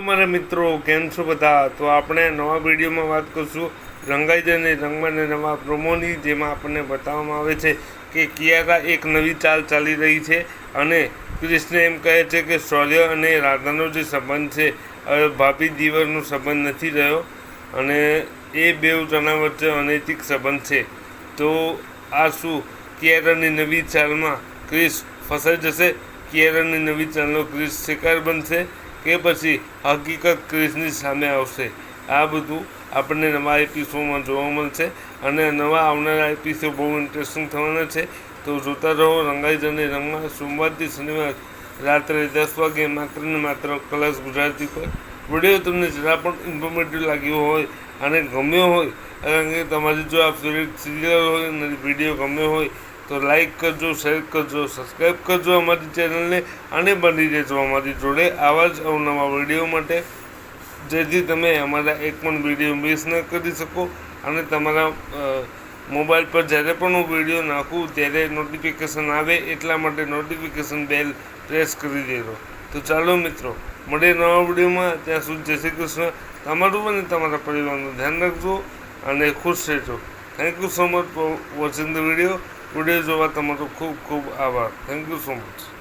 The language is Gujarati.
મારા મિત્રો કેમ છો બધા? તો આપણે નવા વિડીયોમાં વાત કરશું રંગાઈ જઈને રંગમાં નવા પ્રોમોની, જેમાં આપણને બતાવવામાં આવે છે કે કિયારા એક નવી ચાલ ચાલી રહી છે અને ક્રિષ્ન એમ કહે છે કે શૌર્ય અને રાધાનો જે સંબંધ છે હવે ભાભી દીવરનો સંબંધ નથી રહ્યો અને એ બેઉ જણા વચ્ચે અનૈતિક સંબંધ છે. તો આ શું કિયારાની નવી ચાલમાં ક્રિશ ફસાઈ જશે? કિયારાની નવી ચાલનો ક્રિશ શિકાર બનશે કે પછી હકીકત ક્રિશની સામે આવશે? આ બધું આપણને નવા એપિસોડમાં જોવા મળશે અને નવા આવનારા એપિસોડ બહુ ઇન્ટરેસ્ટિંગ થવાના છે. તો જોતા રહો રંગાઈ જઈને રંગમાં, સોમવારથી શનિવાર રાત્રે 10 વાગે માત્ર ને માત્ર કલર્સ ગુજરાતી પર. વિડીયો તમને જરા પણ ઇન્ફોર્મેટિવ લાગ્યો હોય અને ગમ્યો હોય, કારણ કે તમારી જો આ ફેવરેટ સિરિયલ હોય અને વિડીયો ગમ્યો હોય તો લાઈક કરજો, શેર કરજો, સબસ્ક્રાઈબ કરજો અમારી ચેનલને અને બની રહેજો અમારી જોડે આવા જ અવનવા વિડીયો માટે, જેથી તમે અમારા એક પણ વિડીયો મિસ ન કરી શકો અને તમારા મોબાઈલ પર જ્યારે પણ હું વિડીયો નાખું ત્યારે નોટિફિકેશન આવે, એટલા માટે નોટિફિકેશન બેલ પ્રેસ કરી દેજો. તો ચાલો મિત્રો, મળીએ નવા વિડીયોમાં. ત્યાં સુધી જય શ્રી કૃષ્ણ. તમારું અને તમારા પરિવારનું ધ્યાન રાખજો અને ખુશ રહેજો. Thank you so much for watching the video. Video જોવા તમારો ખૂબ ખૂબ આભાર. Thank you so much.